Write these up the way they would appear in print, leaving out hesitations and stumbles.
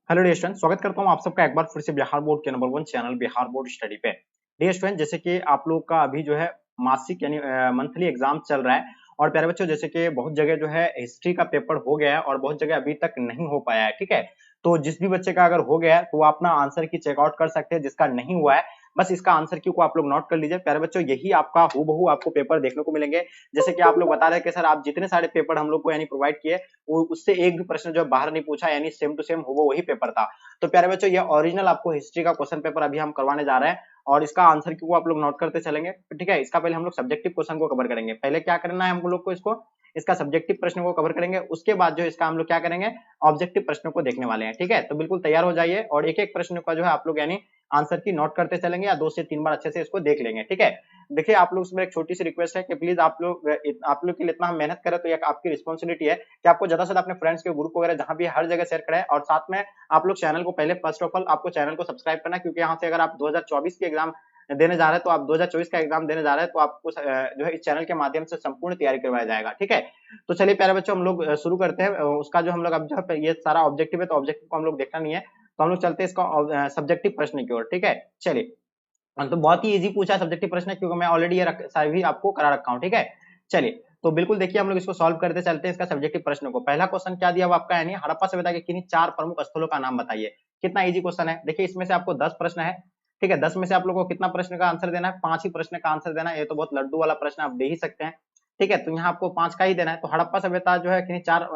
Hello dear student, स्वागत करता हूं आप सबका एक बार फिर से बिहार बोर्ड के number 1 channel Bihar board study पे। डियर स्टूडेंट, जैसे कि आप लोग का अभी जो है मासिक यानी मंथली एग्जाम चल रहा है और प्यारे बच्चों, जैसे कि बहुत जगह जो है हिस्ट्री का पेपर हो गया है और बहुत जगह अभी तक नहीं हो पाया है। ठीक है, तो जिस भी बच्चे का अगर हो गया है तो वो अपना आंसर की चेकआउट कर सकते हैं। जिसका नहीं हुआ है बस इसका आंसर की को आप लोग नोट कर लीजिए। प्यारे बच्चों, यही आपका हूबहू आपको पेपर देखने को मिलेंगे। जैसे कि आप लोग बता रहे हैं कि सर आप जितने सारे पेपर हम लोग को यानी प्रोवाइड किए वो उससे एक भी प्रश्न जो है बाहर नहीं पूछा, यानी सेम टू सेम वो वही पेपर था। तो प्यारे बच्चों, ये ओरिजिनल आपको हिस्ट्री का क्वेश्चन पेपर अभी हम करवाने जा रहे हैं और इसका आंसर की को आप लोग नोट करते चलेंगे। ठीक है, इसका पहले हम लोग सब्जेक्टिव क्वेश्चन को कवर करेंगे। पहले क्या करना है हम लोग को, इसको इसका सब्जेक्टिव प्रश्न को कवर करेंगे। उसके बाद जो इसका हम लोग क्या करेंगे, ऑब्जेक्टिव प्रश्नों को देखने वाले हैं। ठीक है, तो बिल्कुल तैयार हो जाइए और एक एक प्रश्न का जो है आप लोग यानी आंसर की नोट करते चलेंगे या 2 से 3 बार अच्छे से इसको देख लेंगे। ठीक है, देखिए आप लोग से एक छोटी सी रिक्वेस्ट है कि प्लीज आप लोग के लिए इतना हम मेहनत करें तो ये आपकी रिस्पॉन्सिबिलिटी है कि आपको ज्यादा से ज्यादा अपने फ्रेंड्स के ग्रुप वगैरह जहां भी हर जगह शेयर करें और साथ में आप लोग चैनल को पहले फर्स्ट ऑफ ऑल आपको चैनल को सब्सक्राइब करना है, क्योंकि यहाँ से अगर आप 2024 की एग्जाम देने जा रहे हैं तो आप 2024 का एग्जाम देने जा रहे हैं तो आपको जो है इस चैनल के माध्यम से संपूर्ण तैयारी करवाया जाएगा। ठीक है, तो चलिए प्यारे बच्चों हम लोग शुरू करते हैं। उसका जो हम लोग अब जो है ये सारा ऑब्जेक्टिव है तो ऑब्जेक्टिव को हम लोग देखना नहीं है, तो हम लोग चलते हैं इसका सब्जेक्टिव प्रश्न की ओर। ठीक है, चलिए। तो बहुत ही इजी पूछा सब्जेक्टिव प्रश्न है, क्योंकि मैं ऑलरेडी ये सभी आपको करा रखा हूँ। ठीक है, चलिए तो बिल्कुल देखिए हम लोग इसको सॉल्व करते चलते हैं इसका सब्जेक्टिव प्रश्न को। पहला क्वेश्चन क्या दिया हुआ आपका, यानी हड़प्पा सभ्यता के किन्हीं 4 प्रमुख स्थलों का नाम बताइए। कितना इजी क्वेश्चन है। देखिए इसमें से आपको 10 प्रश्न है। ठीक है, 10 में से आप लोगों को कितना प्रश्न का आंसर देना है, 5 ही प्रश्न का आंसर देना है। ये तो बहुत लड्डू वाला प्रश्न आप दे ही सकते हैं। ठीक है, तो यहाँ आपको 5 का ही देना है। तो हड़प्पा सभ्यता जो है किन्हीं 4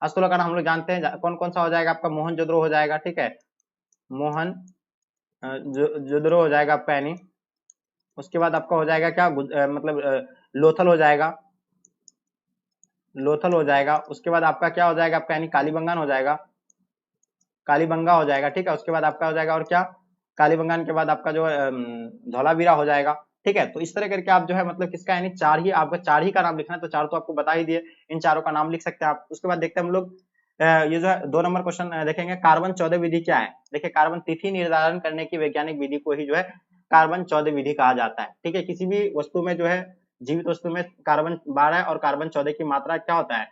स्थलों का नाम हम लोग जानते हैं। कौन कौन सा हो जाएगा आपका, मोहनजोदड़ो हो जाएगा। ठीक है, मोहन जोदड़ो हो जाएगा आपका, यानी उसके बाद आपका हो जाएगा क्या, लोथल हो जाएगा। लोथल हो जाएगा। उसके बाद आपका क्या हो जाएगा आपका, यानी कालीबंगान हो जाएगा। कालीबंगा हो जाएगा। ठीक है, उसके बाद आपका हो जाएगा और क्या, कालीबंगान के बाद आपका जो है धौलावीरा हो जाएगा। ठीक है, तो इस तरह करके आप जो है मतलब किसका यानी 4 ही आपका 4 ही का नाम लिखना है। तो 4 तो आपको बता ही दिए, इन चारों का नाम लिख सकते हैं आप। उसके बाद देखते हैं हम लोग ये जो है 2 नंबर क्वेश्चन देखेंगे, कार्बन 14 विधि क्या है। देखिए कार्बन तिथि निर्धारण करने की वैज्ञानिक विधि को ही जो है कार्बन 14 विधि कहा जाता है। ठीक है, किसी भी वस्तु में जो है जीवित वस्तु में कार्बन 12 और कार्बन 14 की मात्रा क्या होता है,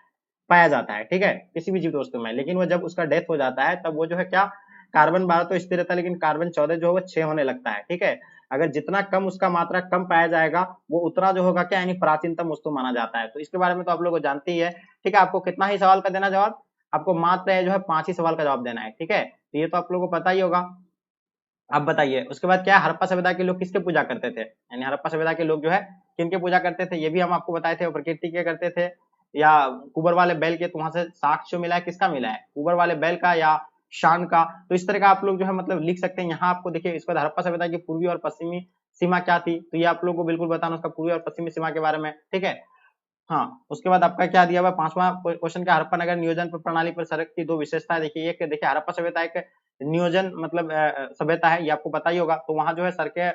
पाया जाता है। ठीक है, किसी भी जीवित वस्तु में, लेकिन वो जब उसका डेथ हो जाता है तब वो जो है क्या, कार्बन 12 तो स्थिर रहता है लेकिन कार्बन 14 जो है वो 6 होने लगता है। ठीक है, अगर जितना कम उसका मात्रा कम पाया जाएगा वो उतना जो होगा क्या, यानी प्राचीनतम वस्तु माना जाता है। तो इसके बारे में तो आप लोग को जानते ही है। ठीक है, आपको कितना ही सवाल का देना जवाब, आपको मात्र जो है 5 ही सवाल का जवाब देना है। ठीक है, तो ये तो आप लोगों को पता ही होगा। आप बताइए उसके बाद क्या, हड़प्पा सभ्यता के लोग किसके पूजा करते थे, यानी हड़प्पा सभ्यता के लोग जो है किनके पूजा करते थे, ये भी हम आपको बताए थे। वो प्रकृति के करते थे या कुबर वाले बैल के, तो वहां से साक्ष्य मिला है, किसका मिला है, कुबर वाले बैल का या शान का। तो इस तरह का आप लोग जो है मतलब लिख सकते हैं। यहाँ आपको देखिए इसके बाद हड़प्पा सभ्यता की पूर्वी और पश्चिमी सीमा क्या थी, तो ये आप लोग को बिल्कुल बताना उसका पूर्वी और पश्चिमी सीमा के बारे में। ठीक है, हाँ उसके बाद आपका क्या दिया हुआ है, 5वां क्वेश्चन, क्या हड़प्पा नगर नियोजन प्रणाली पर सड़क की 2 विशेषताएं। देखिए एक देखिए हड़प्पा सभ्यता एक नियोजन मतलब सभ्यता है, ये आपको पता ही होगा। तो वहां जो है सड़कें,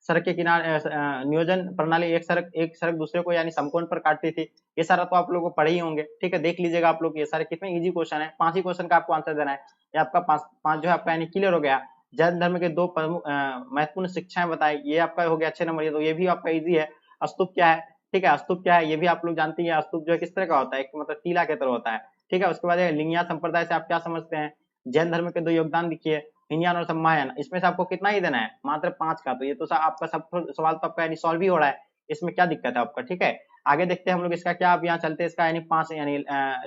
सड़क के किनारे नियोजन प्रणाली, एक सड़क दूसरे को यानी समकोण पर काटती थी। ये सारा तो आप लोग को पढ़े ही होंगे। ठीक है, देख लीजिएगा आप लोग, ये सारे कितने इजी क्वेश्चन है। 5 ही क्वेश्चन का आपको आंसर देना है। ये आपका 5 जो है आपका यानी क्लियर हो गया। जैन धर्म के 2 प्रमुख महत्वपूर्ण शिक्षाएं बताई, ये आपका हो गया 6 नंबर। ये तो ये भी आपका इजी है। स्तूप क्या है, ठीक है, स्तूप क्या है ये भी आप लोग जानते हैं। स्तूप जो है किस तरह का होता है, एक मतलब टीला की तरह होता है। ठीक है, उसके बाद लिंगिया संप्रदाय से आप क्या समझते हैं, जैन धर्म के 2 योगदान लिखिए, हिनयान और सम्मायन। इसमें से आपको कितना ही देना है, मात्र 5 का। तो ये तो आपका सब सवाल तो आपका यानी सॉल्व ही हो रहा है, इसमें क्या दिक्कत है आपका। ठीक है, आगे देखते हैं हम लोग इसका क्या, आप यहाँ चलते हैं इसका यानी 5 यानी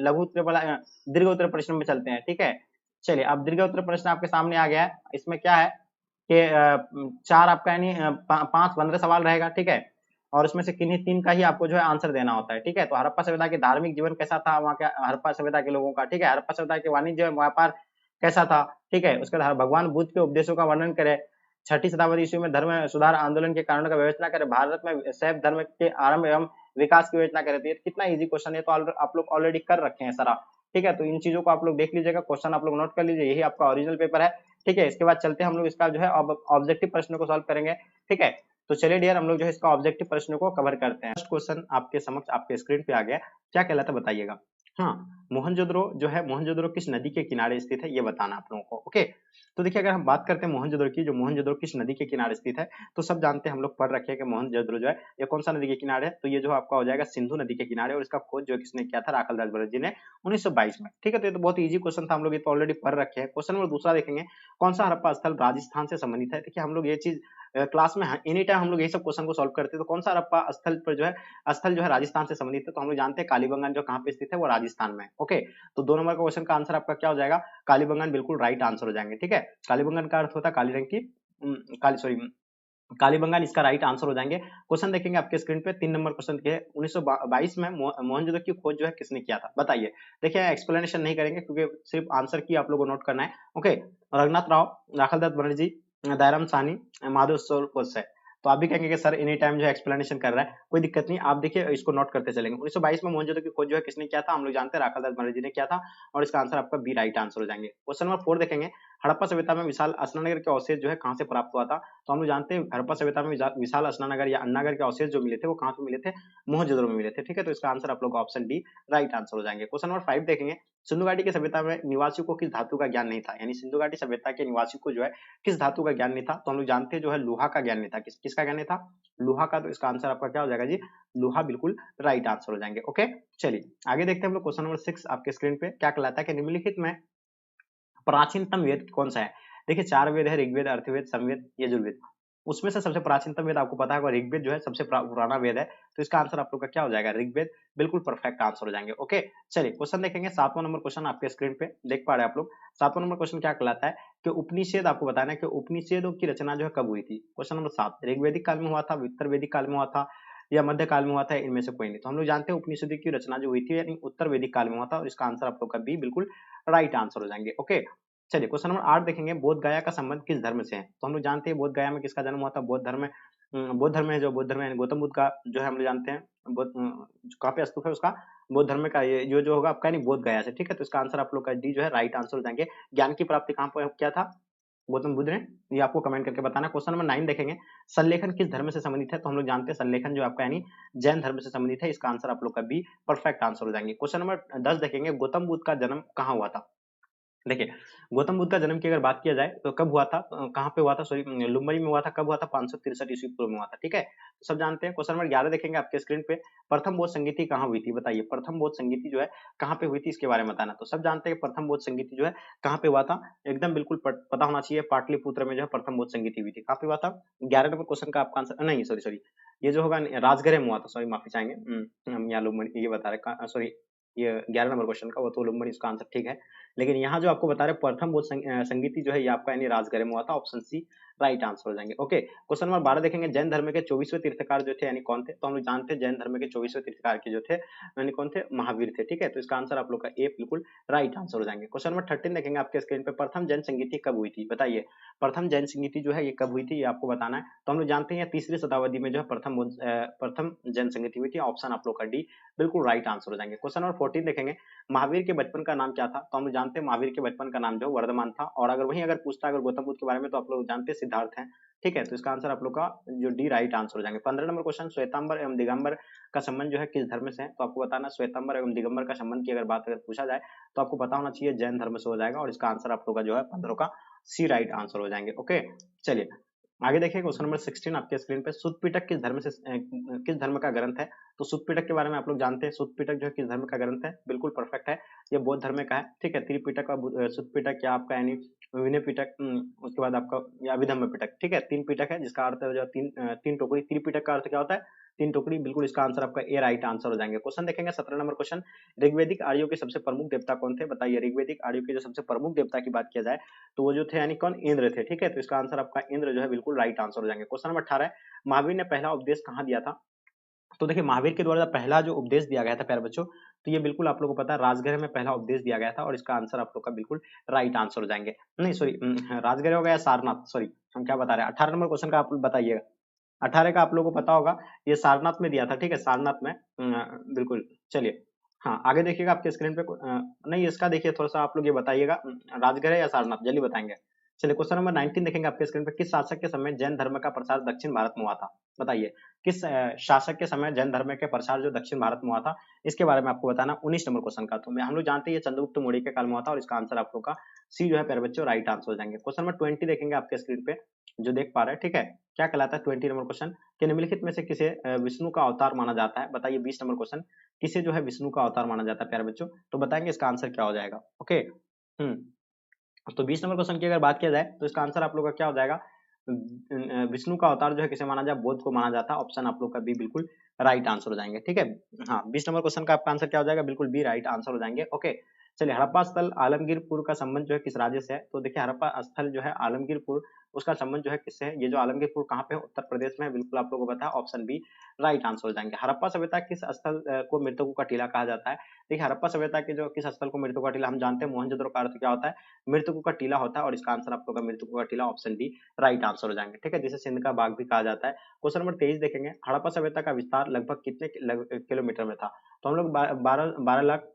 लघु उत्तर दीर्घ उत्तर प्रश्न में चलते हैं। ठीक है, चलिए अब दीर्घ उत्तर प्रश्न आपके सामने आ गया है। इसमें क्या है कि 4 आपका यानी 5 15 सवाल रहेगा। ठीक है, और उसमें से किन्हीं 3 का ही आपको जो है आंसर देना होता है। ठीक है, तो हड़प्पा सभ्यता के धार्मिक जीवन कैसा था वहाँ के हड़प्पा सभ्यता के लोगों का। ठीक है, हड़प्पा सभ्यता के वाणिज्य व्यापार कैसा था। ठीक है, उसके बाद भगवान बुद्ध के उपदेशों का वर्णन करें। 6ठी शताब्दी ईस्वी में धर्म सुधार आंदोलन के कारणों का विवेचना करें। भारत में शैव धर्म के आरंभ एवं विकास की विवेचना करें। तो ये कितना इजी क्वेश्चन है, तो आप लोग ऑलरेडी कर रखे हैं सारा। ठीक है, तो इन चीजों को आप लोग देख लीजिएगा, क्वेश्चन आप लोग नोट कर लीजिए, यही आपका ओरिजिनल पेपर है। ठीक है, इसके बाद चलते हैं हम लोग इसका जो है ऑब्जेक्टिव प्रश्न को सॉल्व करेंगे। ठीक है, तो चलिए डियर हम लोग जो है इसका ऑब्जेक्टिव प्रश्न को कवर करते हैं। फर्स्ट क्वेश्चन आपके समक्ष आपके स्क्रीन पे आ गया, क्या कहलाता है बताइएगा। हाँ, मोहनजोदड़ो जो है, मोहनजोदड़ो किस नदी के किनारे स्थित है ये बताना आप लोगों को। ओके, तो देखिए अगर हम बात करते हैं मोहनजोदड़ो की, जो मोहनजोदड़ो किस नदी के किनारे स्थित है, तो सब जानते हैं हम लोग पढ़ रखे हैं कि मोहनजोदड़ो जो है ये कौन सा नदी के किनारे है, तो ये जो आपका हो जाएगा सिंधु नदी के किनारे, और इसका खोज जो किसने किया था, राखालदास बनर्जी ने 1922 में। ठीक है, तो ये तो बहुत इजी क्वेश्चन था, हम लोग ये तो ऑलरेडी पढ़ रखे हैं। क्वेश्चन नंबर दूसरा देखेंगे, कौन सा हड़प्पा स्थल राजस्थान से संबंधित है। देखिए हम लोग ये चीज क्लास में एनी टाइम हम लोग यही सब क्वेश्चन को सॉल्व करते हैं। तो कौन सा हड़प्पा स्थल पर जो है, स्थल जो है राजस्थान से संबंधित है, तो हम लोग जानते हैं कालीबंगान जो कहाँ पे स्थित है, वो राजस्थान में। ओके, तो 2 नंबर का क्वेश्चन का आंसर आपका क्या हो जाएगा, कालीबंगान बिल्कुल राइट आंसर हो जाएंगे। ठीक है, कालीबंगान का अर्थ होता है काली रंग की, काली सॉरी कालीबंगान इसका राइट आंसर हो जाएंगे। क्वेश्चन देखेंगे आपके स्क्रीन पे, 3 नंबर क्वेश्चन के 1922 में मोहनजोदड़ो की खोज जो है किसने किया था, बताइए। देखिए एक्सप्लेनेशन नहीं करेंगे क्योंकि सिर्फ आंसर की आप लोगों को नोट करना है। ओके, रघुनाथ राव, राखालदास बनर्जी, दयाराम साहनी, माधव से। तो आप भी कहेंगे कि सर एनी टाइम जो है एक्सप्लेनेशन कर रहा है, कोई दिक्कत नहीं, आप देखिए इसको नोट करते चलेंगे। 1922 में मोहनजोदड़ो की खोज जो है किसने किया था, हम लोग जानते हैं राखालदास बनर्जी ने किया था, और इसका आंसर आपका बी राइट आंसर हो जाएंगे। क्वेश्चन नंबर 4 देखेंगे, हड़प्पा सभ्यता में विशाल स्नानगर के अवशेष जो है कहां से प्राप्त हुआ था, तो हम लोग जानते हैं हड़प्पा सभ्यता में विशाल स्नानगर या अन्नागर के अवशेष जो मिले थे वो कहां पे मिले थे, मोहनजोदड़ो में मिले थे। ठीक है, तो इसका आंसर आप लोग ऑप्शन डी राइट आंसर हो जाएंगे। क्वेश्चन नंबर 5 देखेंगे, सिंधु घाटी की सभ्यता में निवासियों को किस धातु का ज्ञान नहीं था, यानी सिंधु घाटी सभ्यता के निवासियों को जो है किस धातु का ज्ञान नहीं था, तो हम लोग जानते हैं जो है लोहा का ज्ञान नहीं था। किसका ज्ञान नहीं था, लोहा का। तो इसका आंसर आपका क्या हो जाएगा जी, लोहा बिल्कुल राइट आंसर हो जाएंगे। ओके, चलिए आगे देखते हैं हम लोग। क्वेश्चन नंबर 6 आपके स्क्रीन पे क्या कहलाता है कि निम्नलिखित में प्राचीनतम वेद कौन सा है। देखिए 4 वेद है, ऋग्वेद, अर्थवेद, समवेद, यजुर्वेद। उसमें से सबसे प्राचीनतम वेद आपको पता है ऋग्वेद जो है सबसे पुराना वेद है, तो इसका आंसर आप लोग का क्या हो जाएगा, ऋग्वेद बिल्कुल परफेक्ट आंसर हो जाएंगे। ओके, चलिए क्वेश्चन देखेंगे, 7वां नंबर क्वेश्चन आपके स्क्रीन पे देख पा रहे हैं आप लोग। 7वां नंबर क्वेश्चन क्या कहलाता है कि उपनिषद, आपको बताना है कि उपनिषदों की रचना जो है कब हुई थी। क्वेश्चन नंबर 7 ऋग्वेदिक काल में हुआ था, उत्तर वैदिक काल में हुआ था, या मध्य काल में हुआ था, इनमें से कोई नहीं। तो हम लोग जानते हैं उपनिषद की रचना जो हुई थी यानी उत्तर वैदिक काल में हुआ था, और इसका आंसर आप लोग का बी बिल्कुल राइट आंसर हो जाएंगे। ओके, चलिए क्वेश्चन नंबर 8 देखेंगे, बोध गया का संबंध किस धर्म से है। तो हम लोग जानते हैं बोध गया में किसका जन्म हुआ था, बौद्ध धर्म में। बौद्ध धर्म है, जो बौद्ध धर्म है गौतम बुद्ध का जो है हम लोग जानते हैं, कहाँ पे स्तूप है उसका, बौद्ध धर्म का। ये जो होगा आपका नहीं बोध गया से। ठीक है, तो इसका आंसर आप लोग का डी जो है राइट आंसर हो जाएंगे। ज्ञान की प्राप्ति कहाँ पर किया था गौतम बुद्ध ने, ये आपको कमेंट करके बताना। क्वेश्चन नंबर 9 देखेंगे, संलेखन किस धर्म से संबंधित है। तो हम लोग जानते हैं संलेखन जो आपका यानी जैन धर्म से संबंधित है, इसका आंसर आप लोग का बी परफेक्ट आंसर हो जाएंगे। क्वेश्चन नंबर 10 देखेंगे, गौतम बुद्ध का जन्म कहाँ हुआ था। देखिए गौतम बुद्ध का जन्म की अगर बात किया जाए तो कब हुआ था, कहाँ पे हुआ था, सॉरी लुम्बनी में हुआ था। कब हुआ था, 563 ईस्वी पूर्व में हुआ था। ठीक है, तो सब जानते हैं। क्वेश्चन नंबर 11 देखेंगे आपके स्क्रीन पे, प्रथम बौद्ध संगीति कहाँ हुई थी, बताइए। प्रथम बौद्ध संगीति जो है कहाँ पे हुई थी, इसके बारे में बताना। तो सब जानते हैं कि प्रथम बौद्ध संगीति जो है कहाँ पे हुआ था, एकदम बिल्कुल पता होना चाहिए, पाटलिपुत्र में जो है प्रथम बौद्ध संगीति हुई थी। कहाँ पे हुआ था, 11 नंबर क्वेश्चन का आपका आंसर नहीं, सॉरी सॉरी, ये जो होगा राजगृह में हुआ था, सॉरी माफी चाहेंगे, हम यहाँ लुम्बनी ये बता रहे, सॉरी ये 11 नंबर क्वेश्चन का वो तो लुम्बनी, इसका आंसर ठीक है। लेकिन यहाँ जो आपको बता रहे प्रथम बौद्ध संगीति जो है ये आपका यानी राजगृह में हुआ था, ऑप्शन सी राइट आंसर हो जाएंगे। ओके, क्वेश्चन नंबर 12 देखेंगे, जैन धर्म के 24वें तीर्थकार जो थे यानी कौन थे। तो हम लोग जानते हैं जैन धर्म के 24वें तीर्थकार के जो थे यानी कौन थे, महावीर थे। ठीक है, तो इसका आंसर आप लोग का ए बिल्कुल राइट आंसर हो जाएंगे। क्वेश्चन नंबर 13 देखेंगे आपके स्क्रीन पे, प्रथम जैन संगीति कब हुई थी, बताइए। प्रथम जैन संगीति जो है ये कब हुई थी, ये आपको बताना है। तो हम लोग जानते हैं 3री शताब्दी में जो है प्रथम जैन संगीति हुई थी, ऑप्शन आप लोग का डी बिल्कुल राइट आंसर हो जाएंगे। क्वेश्चन नंबर 14 देखेंगे, महावीर के बचपन का नाम क्या था। तो हम लोग जानते हैं महावीर के बचपन का नाम जो वर्धमान था, और अगर वहीं अगर पूछता अगर गौतम बुद्ध के बारे में तो आप लोग जानते हैं सिद्धार्थ हैं। ठीक है, तो इसका आंसर आप लोग का जो डी राइट आंसर हो जाएंगे। 15 नंबर क्वेश्चन, श्वेतांबर एवं दिगंबर का संबंध जो है किस धर्म से है। तो आपको बताना श्वेतांबर एवं दिगंबर का संबंध की अगर बात अगर पूछा जाए तो आपको पता होना चाहिए जैन धर्म से हो जाएगा, और इसका आंसर आप लोग का जो है 15 का सी राइट आंसर हो जाएंगे। ओके, चलिए आगे देखिए क्वेश्चन नंबर 16 आपके स्क्रीन पे, सुत्त पिटक किस धर्म का ग्रंथ है। तो सुत्त पिटक के बारे में आप लोग जानते हैं, सुत्त पिटक जो है किस धर्म का ग्रंथ है, बिल्कुल परफेक्ट है, ये बौद्ध धर्म का है। ठीक है, त्रिपिटक का सुत्त पिटक या आपका यानी विनय पिटक, उसके बाद आपका या अभिधम्म पिटक। ठीक है, 3 पिटक है जिसका अर्थ है जो तीन टोकरी। त्रिपिटक का अर्थ क्या होता है, 3 टोकरी, बिल्कुल इसका आंसर आपका ए राइट आंसर हो जाएंगे। क्वेश्चन देखेंगे 17 नंबर क्वेश्चन, ऋग्वेदिक आर्यों के सबसे प्रमुख देवता कौन थे, बताइए। ऋग्वेदिक आर्यों के जो सबसे प्रमुख देवता की बात किया जाए तो वो जो थे यानी कौन, इंद्र थे। ठीक है, तो इसका आंसर आपका इंद्र जो है बिल्कुल राइट आंसर हो जाएंगे। क्वेश्चन नंबर 18, महावीर ने पहला उपदेश कहाँ दिया था। तो देखिए महावीर के द्वारा पहला जो उपदेश दिया गया था प्यारे बच्चों, तो ये बिल्कुल आप लोगों को पता है राजगृह में पहला उपदेश दिया गया था, और इसका आंसर आप लोग का बिल्कुल राइट आंसर हो जाएंगे। नहीं सॉरी, राजगृह हो गया सारनाथ, सॉरी हम क्या बता रहे हैं। 18 नंबर क्वेश्चन का आप बताइएगा, 18 का आप लोगों को पता होगा, ये सारनाथ में दिया था। ठीक है, सारनाथ में, बिल्कुल। चलिए हाँ आगे देखिएगा आपके स्क्रीन पे, नहीं इसका देखिए थोड़ा सा आप लोग ये बताइएगा, राजगृह या सारनाथ, जल्दी बताएंगे। चलिए क्वेश्चन नंबर 19 देखेंगे आपके स्क्रीन पे। किस शासक के समय जैन धर्म का प्रसार दक्षिण भारत में हुआ था? बताइए किस शासक के समय जैन धर्म के प्रसार जो दक्षिण भारत में हुआ था, इसके बारे में आपको बताना। 19 नंबर क्वेश्चन का तो हम लोग जानते हैं ये चंद्रगुप्त मौर्य के काल में हुआ था और इसका आंसर आप लोग का सी जो है प्यारे बच्चों राइट आंसर हो जाएंगे। क्वेश्चन नंबर 20 देखेंगे आपके स्क्रीन पे, जो देख पा रहे हैं, ठीक है। क्या कहलाता है 20 नंबर क्वेश्चन कि निम्नलिखित में से किसे विष्णु का अवतार माना जाता है? बताइए 20 नंबर क्वेश्चन, किसे जो है विष्णु का अवतार माना जाता है प्यारे बच्चों? तो बताएंगे इसका आंसर क्या हो जाएगा। ओके, तो 20 नंबर क्वेश्चन की अगर बात किया जाए तो इसका आंसर आप लोग का क्या हो जाएगा? विष्णु का अवतार जो है किसे माना जाए? बुद्ध को माना जाता है। ऑप्शन आप लोग का बी बिल्कुल राइट आंसर हो जाएंगे, ठीक है। हाँ, 20 नंबर क्वेश्चन का आपका आंसर क्या हो जाएगा? बिल्कुल बी राइट आंसर हो जाएंगे। ओके, चलिए हड़प्पा स्थल आलमगीरपुर का संबंध जो है किस राज्य से है? तो देखिए हड़प्पा स्थल जो है आलमगीरपुर, उसका संबंध जो है किससे है? ये जो आलमगीरपुर कहाँ पे है? उत्तर प्रदेश में है। बिल्कुल आप लोगों को पता है, ऑप्शन बी राइट आंसर हो जाएंगे। हड़प्पा सभ्यता किस स्थल को मृतकों का टीला कहा जाता है? देखिए हड़प्पा सभ्यता के जो किस स्थल को मृतकों का टीला, हम जानते हैं मोहनजोदड़ो का अर्थ क्या होता है? मृतकों का टीला होता है और इसका आंसर आप लोग का मृतकों का टीला ऑप्शन डी राइट आंसर हो जाएंगे, ठीक है, जिसे सिंध का बाग भी कहा जाता है। क्वेश्चन नंबर 23 देखेंगे, हड़प्पा सभ्यता का विस्तार लगभग कितने किलोमीटर में था? तो हम लोग 12 लाख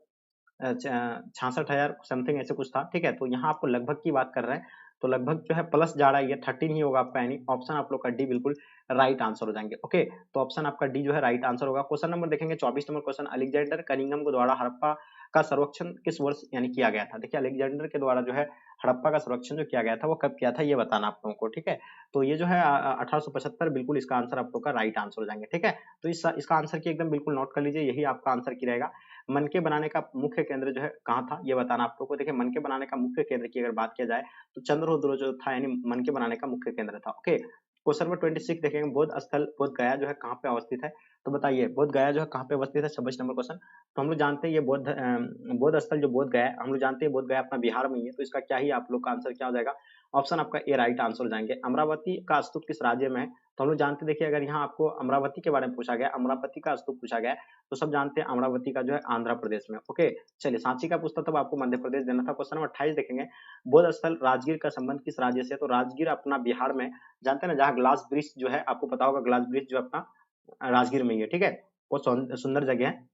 66,000 समथिंग ऐसे कुछ था, ठीक है। तो यहाँ आपको लगभग की बात कर रहे हैं, तो लगभग जो है प्लस जा रहा है, ये 13 ही होगा आपका, यानी ऑप्शन आप लोग का डी बिल्कुल राइट आंसर हो जाएंगे। ओके, तो ऑप्शन आपका डी जो है राइट आंसर होगा। क्वेश्चन नंबर देखेंगे 24 नंबर क्वेश्चन, अलेक्जेंडर कनिंघम के द्वारा हड़प्पा का सर्वेक्षण किस वर्ष यानी किया गया था? देखिए अलेक्जेंडर के द्वारा जो है हड़प्पा का सर्वेक्षण जो किया गया था वो कब किया था, ये बताना आप लोगों को, ठीक है। तो ये जो है 1875, बिल्कुल इसका आंसर आप लोग का राइट आंसर हो जाएंगे, ठीक है। तो इसका आंसर की एकदम बिल्कुल नोट कर लीजिए, यही आपका आंसर की रहेगा। मनके बनाने का मुख्य केंद्र जो है कहाँ था, ये बताना आप लोगों को। देखिए मनके बनाने का मुख्य केंद्र की अगर बात किया जाए तो चंद्रहोदड़ो जो था, यानी मनके बनाने का मुख्य केंद्र था। ओके, क्वेश्चन नंबर 26 देखेंगे, बौद्ध स्थल बोध गया जो है कहाँ पे अवस्थित है? तो बताइए बोध गया जो है कहाँ पे अवस्थित है? 26 नंबर क्वेश्चन। तो हम लोग जानते हैं ये बौद्ध स्थल जो बोध गया है, हम लोग जानते हैं बोध गया अपना बिहार में ही है, तो इसका क्या ही आप लोग का आंसर क्या हो जाएगा? ऑप्शन आपका ए राइट आंसर हो जाएंगे। अमरावती का स्तूप किस राज्य में है? तो हम लोग जानते हैं, देखिए अगर यहाँ आपको अमरावती के बारे में पूछा गया, अमरावती का स्तूप पूछा गया है, तो सब जानते हैं अमरावती का जो है आंध्र प्रदेश में। ओके, चलिए सांची का पूछता तब आपको मध्य प्रदेश देना था। क्वेश्चन नंबर 28 देखेंगे, बौद्ध स्थल राजगीर का संबंध किस राज्य से है? तो राजगीर अपना बिहार में, जानते हैं ना, जहाँ ग्लास ब्रिज जो है, आपको पता होगा ग्लास ब्रिज जो अपना राजगीर में ही है, ठीक है। बहुत सुंदर जगह है,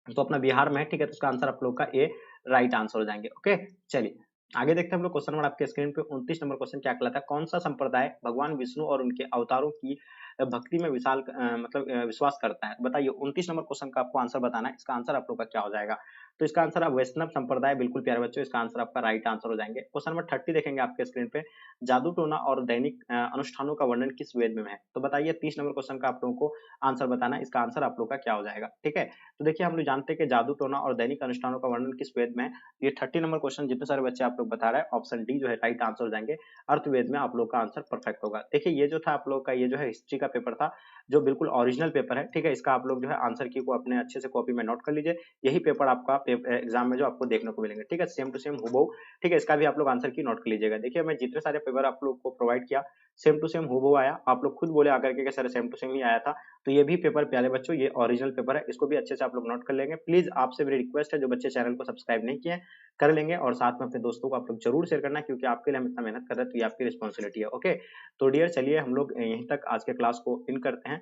तो अपना बिहार में है, ठीक है। तो इसका आंसर आप लोग का ए राइट आंसर हो जाएंगे। ओके, चलिए आगे देखते हैं हम लोग। क्वेश्चन नंबर आपके स्क्रीन पे 29 नंबर क्वेश्चन क्या कहलाता है? कौन सा संप्रदाय भगवान विष्णु और उनके अवतारों की भक्ति में विशाल मतलब विश्वास करता है? बताइए 29 नंबर क्वेश्चन का आपको आंसर बताना है, इसका आंसर आप लोग का क्या हो जाएगा? तो इसका आंसर आप वैष्णव संप्रदाय, बिल्कुल प्यारे बच्चों, इसका आंसर आपका राइट आंसर हो जाएंगे। क्वेश्चन नंबर 30 देखेंगे आपके स्क्रीन पे, जादू टोना और दैनिक अनुष्ठानों का वर्णन किस वेद में है? तो बताइए 30 नंबर क्वेश्चन का आप लोगों को आंसर बताना है, इसका आंसर आप लोग का क्या हो जाएगा, ठीक है। तो देखिए हम लोग जानते हैं कि जादू टोना और दैनिक अनुष्ठानों का वर्णन किस वेद में है? ये 30 नंबर क्वेश्चन जितने सारे बच्चे आप लोग बता रहे हैं, ऑप्शन डी जो है राइट आंसर हो जाएंगे। अर्थवेद में आप लोग का आंसर परफेक्ट होगा। देखिए ये जो था आप लोग का, ये जो है हिस्ट्री का पेपर था, जो बिल्कुल ओरिजिनल पेपर है, ठीक है। इसका आप लोग जो है आंसर की को अपने अच्छे से कॉपी में नोट कर लीजिए। यही पेपर आपका एग्जाम में जो आपको देखने को मिलेंगे, ठीक है, सेम टू सेम हूबहू, ठीक है। इसका भी आप लोग आंसर की नोट कर लीजिएगा। देखिए मैं जितने सारे पेपर आप लोग को प्रोवाइड किया, सेम टू सेम हूबहू आया। आप लोग खुद बोले आकर के सर सेम टू सेम ही आया था, तो ये भी पेपर प्यारे बच्चों, ये ओरिजिनल पेपर है, इसको भी अच्छे से आप लोग नोट कर लेंगे। प्लीज आपसे मेरी रिक्वेस्ट है, जो बच्चे चैनल को सब्सक्राइब नहीं किए कर लेंगे, और साथ में अपने दोस्तों को आप लोग जरूर शेयर करना, क्योंकि आपके लिए हम इतना मेहनत कर रहे हैं, तो ये आपकी रिस्पॉन्सिबिलिटी है। ओके, तो डियर चलिए हम लोग यहीं तक आज के क्लास को इन करते हैं।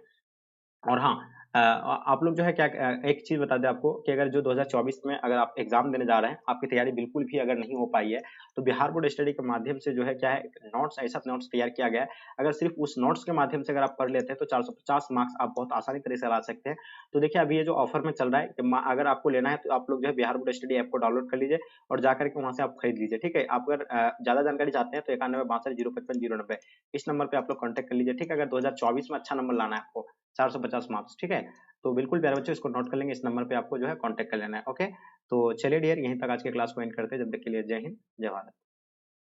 और हाँ, आप लोग जो है क्या, एक चीज़ बता दें आपको कि अगर जो 2024 में अगर आप एग्ज़ाम देने जा रहे हैं, आपकी तैयारी बिल्कुल भी अगर नहीं हो पाई है, तो बिहार बोर्ड स्टडी के माध्यम से जो है क्या है, नोट्स, ऐसा नोट्स तैयार किया गया है। अगर सिर्फ उस नोट्स के माध्यम से अगर आप पढ़ लेते हैं, तो 450 मार्क्स आप बहुत आसानी तरह से ला सकते हैं। तो देखिए अभी ये जो ऑफर में चल रहा है कि अगर आपको लेना है, तो आप लोग जो है बिहार बोर्ड स्टडी ऐप को डाउनलोड कर लीजिए और जाकर के वहाँ से आप खरीद लीजिए, ठीक है। आप अगर ज़्यादा जानकारी चाहते हैं, तो 9162 055 090 इस नंबर पे आप लोग कॉन्टैक्ट कर लीजिए, ठीक है। अगर 2024 में अच्छा नंबर लाना है आपको, 450 मार्क्स, ठीक है। तो बिल्कुल प्यारे बच्चों, इसको नोट कर लेंगे, इस नंबर पे आपको जो है कांटेक्ट कर लेना है। ओके, तो चलिए डियर, यहीं तक आज के क्लास को एंड करते हैं। जब तक के लिए जय हिंद, जय भारत।